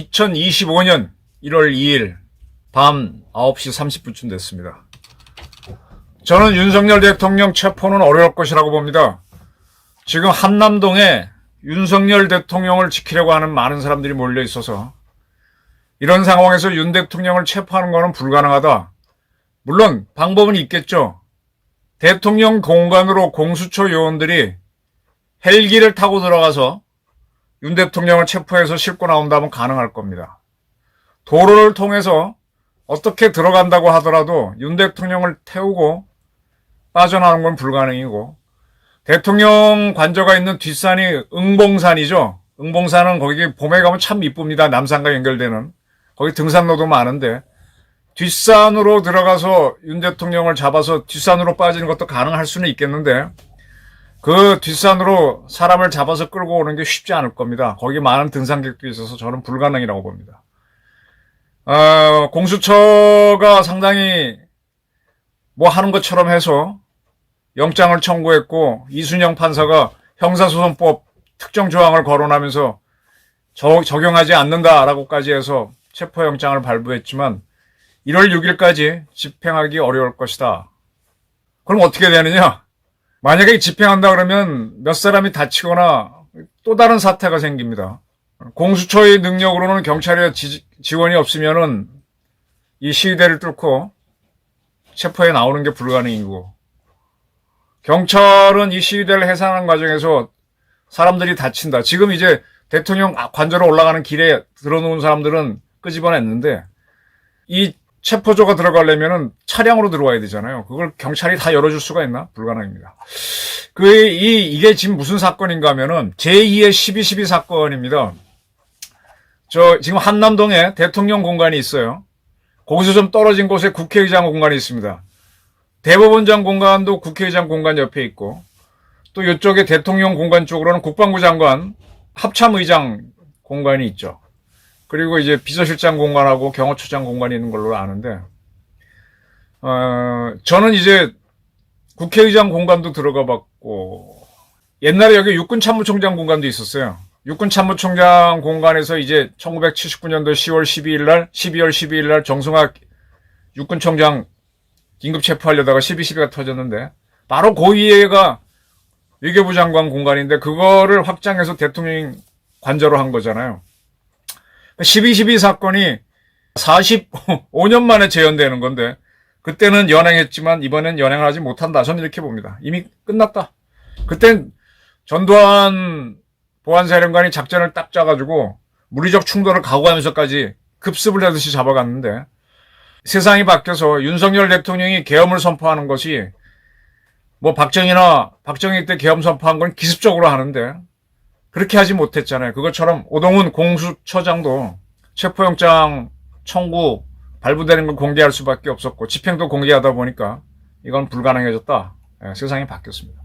2025년 1월 2일 밤 9시 30분쯤 됐습니다. 저는 윤석열 대통령 체포는 어려울 것이라고 봅니다. 지금 한남동에 윤석열 대통령을 지키려고 하는 많은 사람들이 몰려 있어서 이런 상황에서 윤 대통령을 체포하는 것은 불가능하다. 물론 방법은 있겠죠. 대통령 공관으로 공수처 요원들이 헬기를 타고 들어가서 윤 대통령을 체포해서 싣고 나온다면 가능할 겁니다. 도로를 통해서 어떻게 들어간다고 하더라도 윤 대통령을 태우고 빠져나오는 건 불가능이고, 대통령 관저가 있는 뒷산이 응봉산이죠. 응봉산은 거기 봄에 가면 참 이쁩니다. 남산과 연결되는. 거기 등산로도 많은데 뒷산으로 들어가서 윤 대통령을 잡아서 뒷산으로 빠지는 것도 가능할 수는 있겠는데, 그 뒷산으로 사람을 잡아서 끌고 오는 게 쉽지 않을 겁니다. 거기 많은 등산객도 있어서 저는 불가능이라고 봅니다. 공수처가 상당히 뭐 하는 것처럼 해서 영장을 청구했고, 이순영 판사가 형사소송법 특정 조항을 거론하면서 적용하지 않는다라고까지 해서 체포영장을 발부했지만 1월 6일까지 집행하기 어려울 것이다. 그럼 어떻게 되느냐? 만약에 집행한다 그러면 몇 사람이 다치거나 또 다른 사태가 생깁니다. 공수처의 능력으로는 경찰의 지원이 없으면은 이 시위대를 뚫고 체포해 나오는 게 불가능이고, 경찰은 이 시위대를 해산하는 과정에서 사람들이 다친다. 지금 이제 대통령 관저로 올라가는 길에 들어놓은 사람들은 끄집어냈는데, 이 체포조가 들어가려면은 차량으로 들어와야 되잖아요. 그걸 경찰이 다 열어줄 수가 있나? 불가능입니다. 이게 지금 무슨 사건인가 하면은 제2의 12.12 사건입니다. 지금 한남동에 대통령 공간이 있어요. 거기서 좀 떨어진 곳에 국회의장 공간이 있습니다. 대법원장 공간도 국회의장 공간 옆에 있고, 또 이쪽에 대통령 공간 쪽으로는 국방부 장관 합참의장 공간이 있죠. 그리고 이제 비서실장 공간하고 경호처장 공간이 있는 걸로 아는데, 저는 이제 국회의장 공간도 들어가 봤고, 옛날에 여기 육군참모총장 공간도 있었어요. 육군참모총장 공간에서 이제 1979년도 12월 12일 날 정승학 육군총장 긴급 체포하려다가 12.12가 터졌는데, 바로 그 위에가 외교부 장관 공간인데, 그거를 확장해서 대통령 관저로 한 거잖아요. 12.12 사건이 45년 만에 재현되는 건데, 그때는 연행했지만 이번엔 연행을 하지 못한다. 저는 이렇게 봅니다. 이미 끝났다. 그땐 전두환 보안사령관이 작전을 딱 짜가지고 물리적 충돌을 각오하면서까지 급습을 하듯이 잡아갔는데, 세상이 바뀌어서 윤석열 대통령이 계엄을 선포하는 것이, 뭐 박정희 때 계엄 선포한 건 기습적으로 하는데 그렇게 하지 못했잖아요. 그것처럼 오동훈 공수처장도 체포영장 청구 발부되는 걸 공개할 수밖에 없었고, 집행도 공개하다 보니까 이건 불가능해졌다. 세상이 바뀌었습니다.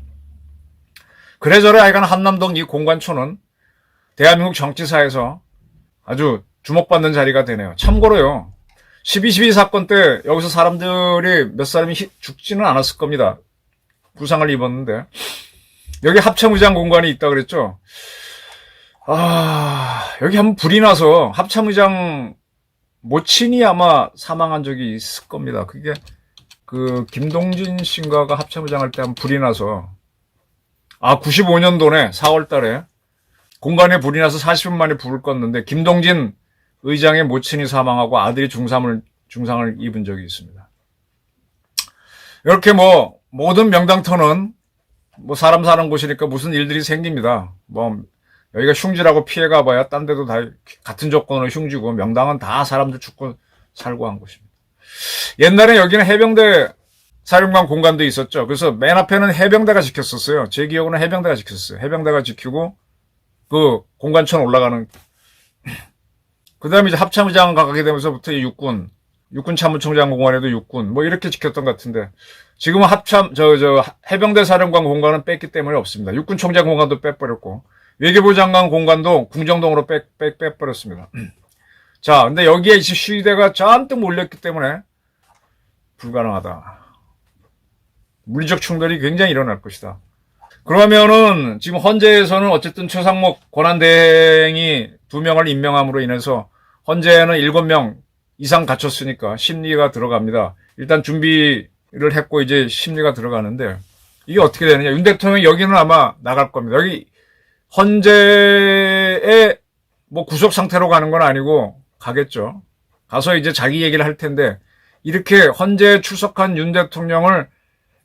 그래저래 하여간 한남동 이 공관초는 대한민국 정치사에서 아주 주목받는 자리가 되네요. 참고로요, 12.12 사건 때 여기서 사람들이 몇 사람이 죽지는 않았을 겁니다. 부상을 입었는데, 여기 합참의장 공간이 있다 그랬죠. 여기 한번 불이 나서 합참의장 모친이 아마 사망한 적이 있을 겁니다. 그게 김동진 씨인가가 합참의장 할 때 한번 불이 나서, 95년도에 4월 달에 공간에 불이 나서 40분 만에 불을 껐는데 김동진 의장의 모친이 사망하고 아들이 중상을 입은 적이 있습니다. 이렇게 뭐 모든 명당터는 뭐 사람 사는 곳이니까 무슨 일들이 생깁니다. 뭐 여기가 흉지라고 피해가 봐야 딴 데도 다 같은 조건으로 흉지고, 명당은 다 사람들 죽고 살고 한 곳입니다. 옛날에 여기는 해병대 사령관 공간도 있었죠. 그래서 맨 앞에는 해병대가 지켰었어요. 제 기억으로는 해병대가 지켰어요. 해병대가 지키고 그 공간천 올라가는, 그 다음에 이제 합참의장 가게 되면서부터 육군 참모총장 공간에도 육군 뭐 이렇게 지켰던 것 같은데, 지금은 해병대 사령관 공간은 뺐기 때문에 없습니다. 육군총장 공간도 빼버렸고, 외교부 장관 공간도 궁정동으로 빼버렸습니다. 자, 근데 여기에 이제 시위대가 잔뜩 몰렸기 때문에 불가능하다. 물리적 충돌이 굉장히 일어날 것이다. 그러면은 지금 헌재에서는 어쨌든 최상목 권한대행이 2명을 임명함으로 인해서 헌재는 7명 이상 갖췄으니까 심리가 들어갑니다. 일단 준비를 했고 이제 심리가 들어가는데 이게 어떻게 되느냐. 윤 대통령 여기는 아마 나갈 겁니다. 여기 헌재에 뭐 구속 상태로 가는 건 아니고 가겠죠. 가서 이제 자기 얘기를 할 텐데 이렇게 헌재에 출석한 윤 대통령을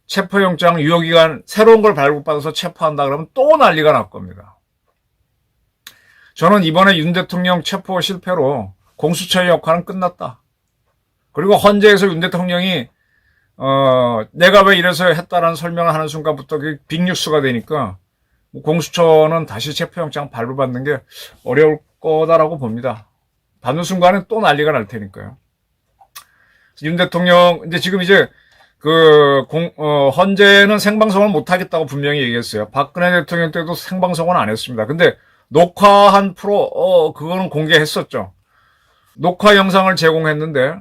체포영장 유효기간 새로운 걸 발급받아서 체포한다 그러면 또 난리가 날 겁니다. 저는 이번에 윤 대통령 체포 실패로 공수처의 역할은 끝났다. 그리고 헌재에서 윤 대통령이 내가 왜 이래서 했다라는 설명을 하는 순간부터 그게 빅뉴스가 되니까 공수처는 다시 체포영장 발부받는 게 어려울 거다라고 봅니다. 받는 순간에 또 난리가 날 테니까요. 윤 대통령 근데 지금 이제 헌재는 생방송을 못하겠다고 분명히 얘기했어요. 박근혜 대통령 때도 생방송은 안 했습니다. 근데 녹화한 그거는 공개했었죠. 녹화 영상을 제공했는데,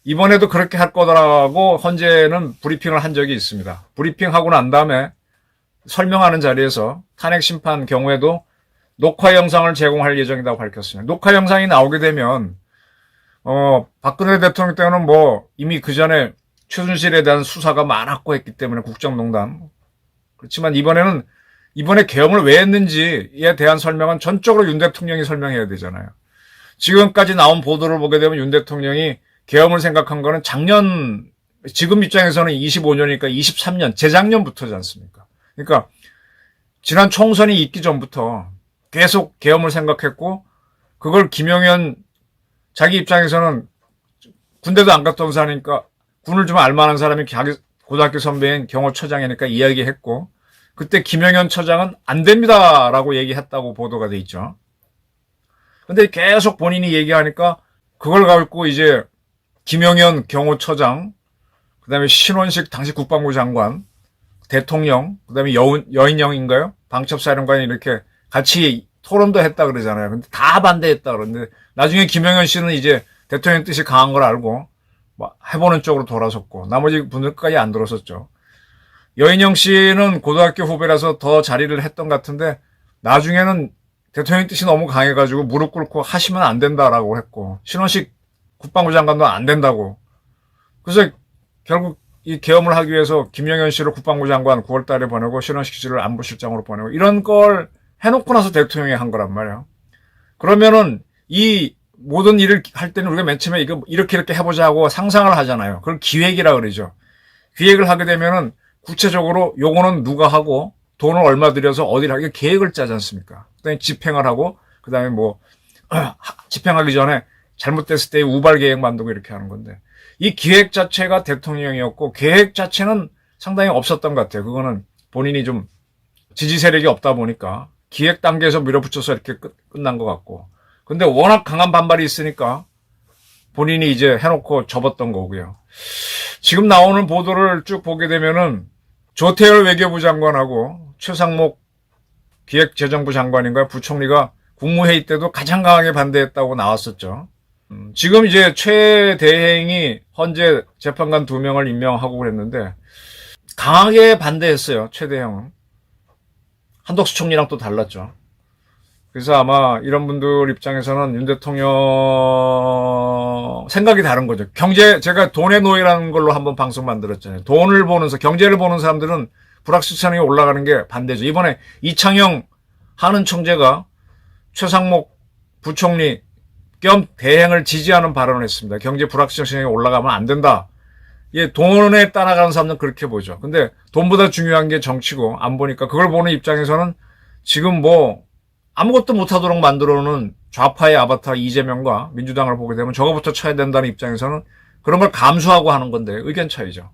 이번에도 그렇게 할 거라고 헌재는 브리핑을 한 적이 있습니다. 브리핑하고 난 다음에 설명하는 자리에서 탄핵 심판 경우에도 녹화 영상을 제공할 예정이라고 밝혔습니다. 녹화 영상이 나오게 되면, 박근혜 대통령 때는 뭐, 이미 그 전에 최순실에 대한 수사가 많았고 했기 때문에 국정농단. 그렇지만 이번에 계엄을 왜 했는지에 대한 설명은 전적으로 윤 대통령이 설명해야 되잖아요. 지금까지 나온 보도를 보게 되면 윤 대통령이 계엄을 생각한 거는 지금 입장에서는 25년이니까 23년, 재작년부터지 않습니까? 그러니까 지난 총선이 있기 전부터 계속 계엄을 생각했고 그걸 김용현 자기 입장에서는 군대도 안 갔다 온 사람이니까 군을 좀 알만한 사람이 자기 고등학교 선배인 경호처장이니까 이야기했고 그때 김영현 처장은 안 됩니다라고 얘기했다고 보도가 돼 있죠. 근데 계속 본인이 얘기하니까 그걸 갖고 이제 김영현 경호처장, 그다음에 신원식 당시 국방부 장관, 대통령, 그다음에 여인영인가요? 방첩사령관이 이렇게 같이 토론도 했다 그러잖아요. 근데 다 반대했다 그러는데 나중에 김영현 씨는 이제 대통령 뜻이 강한 걸 알고 해보는 쪽으로 돌아섰고 나머지 분들까지 안 들었었죠. 여인영 씨는 고등학교 후배라서 더 자리를 했던 것 같은데 나중에는 대통령 뜻이 너무 강해가지고 무릎 꿇고 하시면 안 된다라고 했고 신원식 국방부 장관도 안 된다고. 그래서 결국 이 계엄을 하기 위해서 김영현 씨를 국방부 장관 9월 달에 보내고 신원식 씨를 안보실장으로 보내고 이런 걸 해놓고 나서 대통령이 한 거란 말이에요. 그러면은 이 모든 일을 할 때는 우리가 맨 처음에 이거 이렇게 해보자 하고 상상을 하잖아요. 그걸 기획이라 그러죠. 기획을 하게 되면은 구체적으로 요거는 누가 하고 돈을 얼마 들여서 어디를 하게 계획을 짜지 않습니까? 그다음에 집행을 하고 그다음에 뭐 집행하기 전에 잘못됐을 때 우발 계획 만들고 이렇게 하는 건데 이 기획 자체가 대통령이었고 계획 자체는 상당히 없었던 것 같아요. 그거는 본인이 좀 지지 세력이 없다 보니까 기획 단계에서 밀어붙여서 이렇게 끝난 것 같고 근데 워낙 강한 반발이 있으니까 본인이 이제 해놓고 접었던 거고요. 지금 나오는 보도를 쭉 보게 되면은 조태열 외교부 장관하고 최상목 기획재정부 장관인가 부총리가 국무회의 때도 가장 강하게 반대했다고 나왔었죠. 지금 이제 최 대행이 헌재 재판관 2명을 임명하고 그랬는데 강하게 반대했어요. 최 대행은. 한덕수 총리랑 또 달랐죠. 그래서 아마 이런 분들 입장에서는 윤 대통령 생각이 다른 거죠. 제가 돈의 노예라는 걸로 한번 방송 만들었잖아요. 돈을 보면서 경제를 보는 사람들은 불확실성이 올라가는 게 반대죠. 이번에 이창영 한은 총재가 최상목 부총리 겸 대행을 지지하는 발언을 했습니다. 경제 불확실성이 올라가면 안 된다. 예, 돈에 따라가는 사람들은 그렇게 보죠. 근데 돈보다 중요한 게 정치고 안 보니까 그걸 보는 입장에서는 지금 뭐 아무것도 못하도록 만들어놓은 좌파의 아바타 이재명과 민주당을 보게 되면 저거부터 쳐야 된다는 입장에서는 그런 걸 감수하고 하는 건데 의견 차이죠.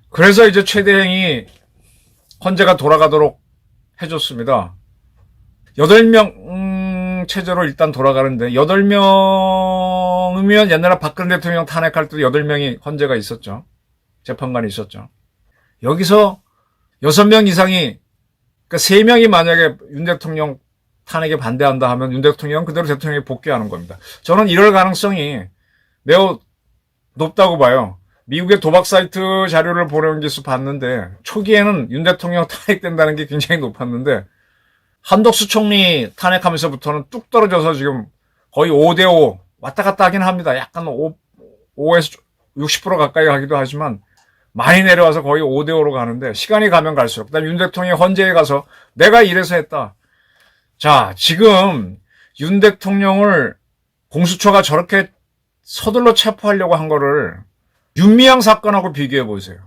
그래서 이제 최 대행이 헌재가 돌아가도록 해줬습니다. 8명 체제로 일단 돌아가는데 8명이면 옛날에 박근혜 대통령 탄핵할 때도 8명이 헌재가 있었죠. 재판관이 있었죠. 여기서 6명 이상이 그러니까 3명이 만약에 윤 대통령 탄핵에 반대한다 하면 윤 대통령은 그대로 대통령에 복귀하는 겁니다. 저는 이럴 가능성이 매우 높다고 봐요. 미국의 도박 사이트 자료를 보내온 기수 봤는데 초기에는 윤 대통령 탄핵된다는 게 굉장히 높았는데 한덕수 총리 탄핵하면서부터는 뚝 떨어져서 지금 거의 5대5 왔다 갔다 하긴 합니다. 약간 5에서 60% 가까이 하기도 하지만 많이 내려와서 거의 5대5로 가는데 시간이 가면 갈수록 그다음에 윤 대통령이 헌재에 가서 내가 이래서 했다. 자, 지금 윤 대통령을 공수처가 저렇게 서둘러 체포하려고 한 거를 윤미향 사건하고 비교해 보세요.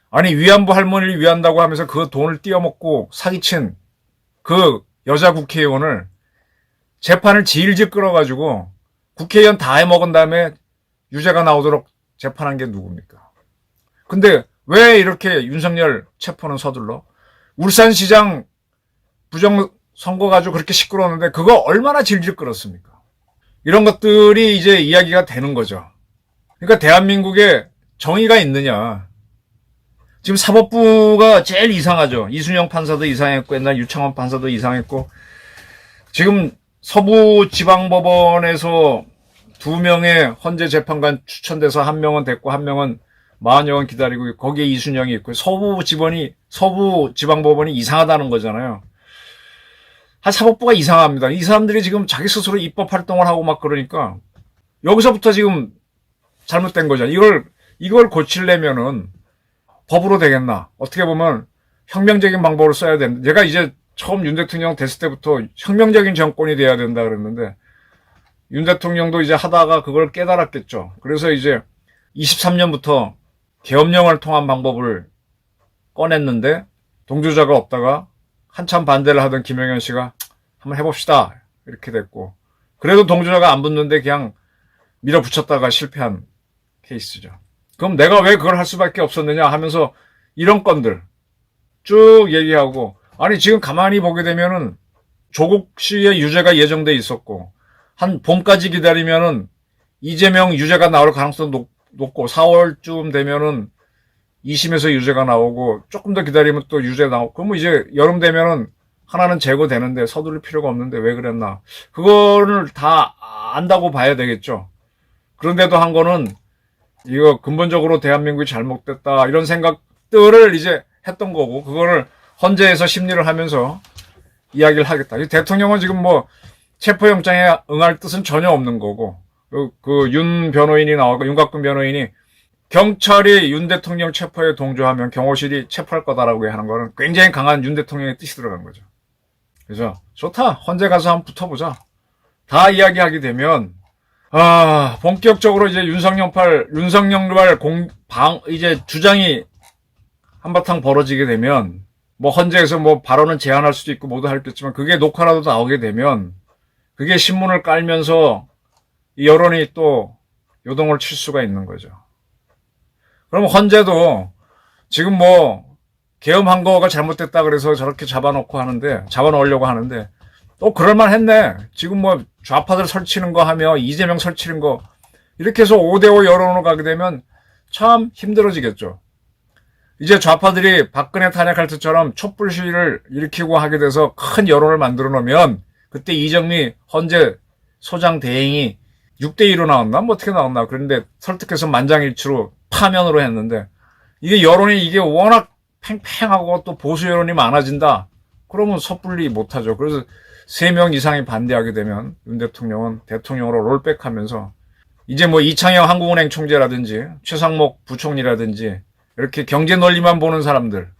아니 위안부 할머니를 위한다고 하면서 그 돈을 띄어먹고 사기친 그 여자 국회의원을 재판을 질질 끌어가지고 국회의원 다 해먹은 다음에 유죄가 나오도록 재판한 게 누굽니까? 근데 왜 이렇게 윤석열 체포는 서둘러? 울산시장 부정선거 가지고 그렇게 시끄러웠는데 그거 얼마나 질질 끌었습니까? 이런 것들이 이제 이야기가 되는 거죠. 그러니까 대한민국에 정의가 있느냐. 지금 사법부가 제일 이상하죠. 이순영 판사도 이상했고 옛날 유창원 판사도 이상했고 지금 서부지방법원에서 2명의 헌재 재판관 추천돼서 1명은 됐고 1명은 40여건 기다리고 있고 거기에 이순영이 있고 서부지방법원이 이상하다는 거잖아요. 사법부가 이상합니다. 이 사람들이 지금 자기 스스로 입법 활동을 하고 막 그러니까 여기서부터 지금 잘못된 거잖아요. 이걸 고치려면은 법으로 되겠나? 어떻게 보면 혁명적인 방법을 써야 된다. 제가 이제 처음 윤 대통령 됐을 때부터 혁명적인 정권이 돼야 된다 그랬는데 윤 대통령도 이제 하다가 그걸 깨달았겠죠. 그래서 이제 23년부터 계엄령을 통한 방법을 꺼냈는데 동조자가 없다가 한참 반대를 하던 김영현 씨가 한번 해봅시다 이렇게 됐고 그래도 동조자가 안 붙는데 그냥 밀어붙였다가 실패한 케이스죠. 그럼 내가 왜 그걸 할 수밖에 없었느냐 하면서 이런 건들 쭉 얘기하고 아니 지금 가만히 보게 되면은 조국 씨의 유죄가 예정돼 있었고 한 봄까지 기다리면은 이재명 유죄가 나올 가능성 높고 4월쯤 되면은 2심에서 유죄가 나오고 조금 더 기다리면 또 유죄 나오고 그러면 이제 여름 되면은 하나는 제거되는데 서두를 필요가 없는데 왜 그랬나 그거를 다 안다고 봐야 되겠죠. 그런데도 한 거는 이거 근본적으로 대한민국이 잘못됐다 이런 생각들을 이제 했던 거고 그거를 헌재에서 심리를 하면서 이야기를 하겠다. 대통령은 지금 뭐 체포영장에 응할 뜻은 전혀 없는 거고 그 윤 변호인이 나와서 윤곽근 변호인이 경찰이 윤 대통령 체포에 동조하면 경호실이 체포할 거다라고 하는 거는 굉장히 강한 윤 대통령의 뜻이 들어간 거죠. 그래서 좋다. 헌재 가서 한번 붙어보자. 다 이야기하게 되면 본격적으로 이제 윤석열 이제 주장이 한바탕 벌어지게 되면 뭐 헌재에서 뭐 발언은 제한할 수도 있고 뭐도 할 수 있겠지만 그게 녹화라도 나오게 되면 그게 신문을 깔면서 여론이 또 요동을 칠 수가 있는 거죠. 그럼 헌재도 지금 뭐 계엄한 거가 잘못됐다 그래서 저렇게 잡아놓으려고 하는데 또 그럴만 했네. 지금 뭐 좌파들 설치는 거 하며 이재명 설치는 거 이렇게 해서 5대5 여론으로 가게 되면 참 힘들어지겠죠. 이제 좌파들이 박근혜 탄핵할 때처럼 촛불 시위를 일으키고 하게 돼서 큰 여론을 만들어 놓으면 그때 이정미 헌재 소장 대행이 6대2로 나왔나? 뭐 어떻게 나왔나? 그런데 설득해서 만장일치로 파면으로 했는데 이게 여론이 이게 워낙 팽팽하고 또 보수 여론이 많아진다. 그러면 섣불리 못하죠. 그래서 3명 이상이 반대하게 되면 윤 대통령은 대통령으로 롤백하면서 이제 뭐 이창영 한국은행 총재라든지 최상목 부총리라든지 이렇게 경제 논리만 보는 사람들,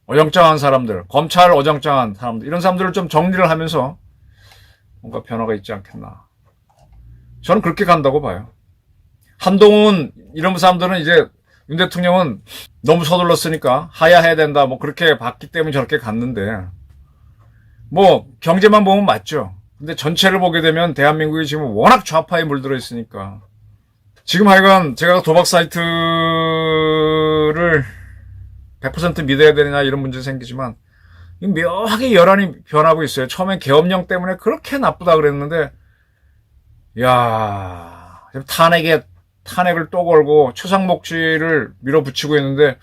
어정쩡한 사람들, 검찰 어정쩡한 사람들 이런 사람들을 좀 정리를 하면서 뭔가 변화가 있지 않겠나. 저는 그렇게 간다고 봐요. 한동훈 이런 사람들은 이제 윤 대통령은 너무 서둘렀으니까 하야해야 된다 뭐 그렇게 봤기 때문에 저렇게 갔는데 뭐 경제만 보면 맞죠. 근데 전체를 보게 되면 대한민국이 지금 워낙 좌파에 물들어 있으니까 지금 하여간 제가 도박 사이트를 100% 믿어야 되느냐 이런 문제 생기지만 묘하게 여론이 변하고 있어요. 처음엔 계엄령 때문에 그렇게 나쁘다 그랬는데 야 탄핵을 또 걸고 최상목 씨를 밀어붙이고 있는데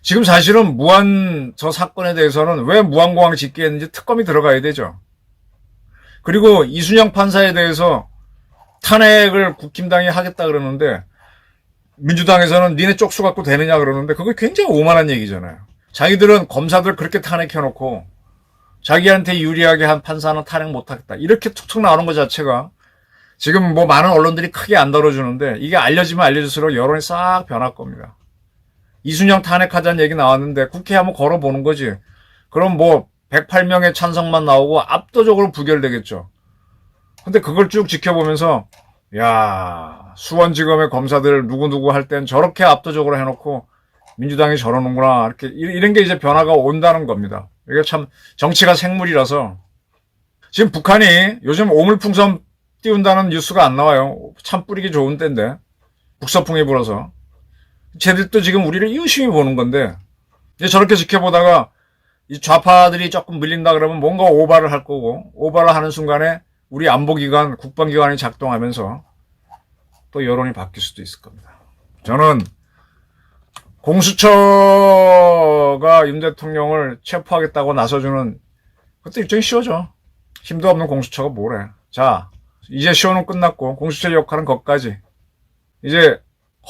지금 사실은 저 사건에 대해서는 왜 무한공항 짓게 했는지 특검이 들어가야 되죠. 그리고 이순영 판사에 대해서 탄핵을 국힘당이 하겠다 그러는데 민주당에서는 니네 쪽수 갖고 되느냐 그러는데 그거 굉장히 오만한 얘기잖아요. 자기들은 검사들 그렇게 탄핵해놓고 자기한테 유리하게 한 판사는 탄핵 못하겠다. 이렇게 툭툭 나오는 것 자체가 지금 뭐 많은 언론들이 크게 안 다뤄주는데 이게 알려지면 알려질수록 여론이 싹 변할 겁니다. 이순영 탄핵하자는 얘기 나왔는데 국회에 한번 걸어보는 거지. 그럼 뭐 108명의 찬성만 나오고 압도적으로 부결되겠죠. 근데 그걸 쭉 지켜보면서 야, 수원지검의 검사들 누구누구 할 땐 저렇게 압도적으로 해놓고 민주당이 저러는구나. 이렇게 이런 게 이제 변화가 온다는 겁니다. 이게 참 정치가 생물이라서 지금 북한이 요즘 오물풍선 띄운다는 뉴스가 안 나와요. 참 뿌리기 좋은 때인데 북서풍이 불어서 쟤들도 지금 우리를 유심히 보는 건데 이제 저렇게 지켜보다가 이 좌파들이 조금 밀린다 그러면 뭔가 오바를 할 거고 오바를 하는 순간에 우리 안보기관, 국방기관이 작동하면서 또 여론이 바뀔 수도 있을 겁니다. 저는 공수처가 윤 대통령을 체포하겠다고 나서주는 그것도 일종의 쇼죠. 힘도 없는 공수처가 뭐래. 자, 이제 쇼는 끝났고 공수처의 역할은 거기까지. 이제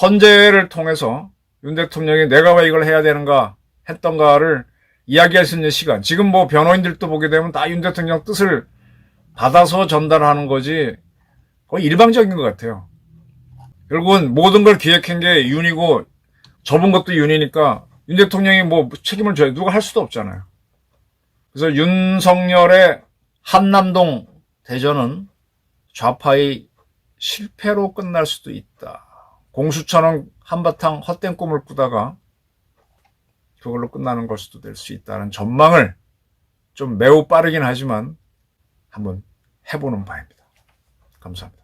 헌재를 통해서 윤 대통령이 내가 왜 이걸 해야 되는가 했던가를 이야기할 수 있는 시간. 지금 뭐 변호인들도 보게 되면 다 윤 대통령 뜻을 받아서 전달하는 거지 거의 일방적인 것 같아요. 결국은 모든 걸 기획한 게 윤이고 접은 것도 윤이니까 윤 대통령이 뭐 책임을 져야 누가 할 수도 없잖아요. 그래서 윤석열의 한남동 대전은 좌파의 실패로 끝날 수도 있다. 공수처는 한바탕 헛된 꿈을 꾸다가 그걸로 끝나는 걸 수도 될 수 있다는 전망을 좀 매우 빠르긴 하지만 한번 해보는 바입니다. 감사합니다.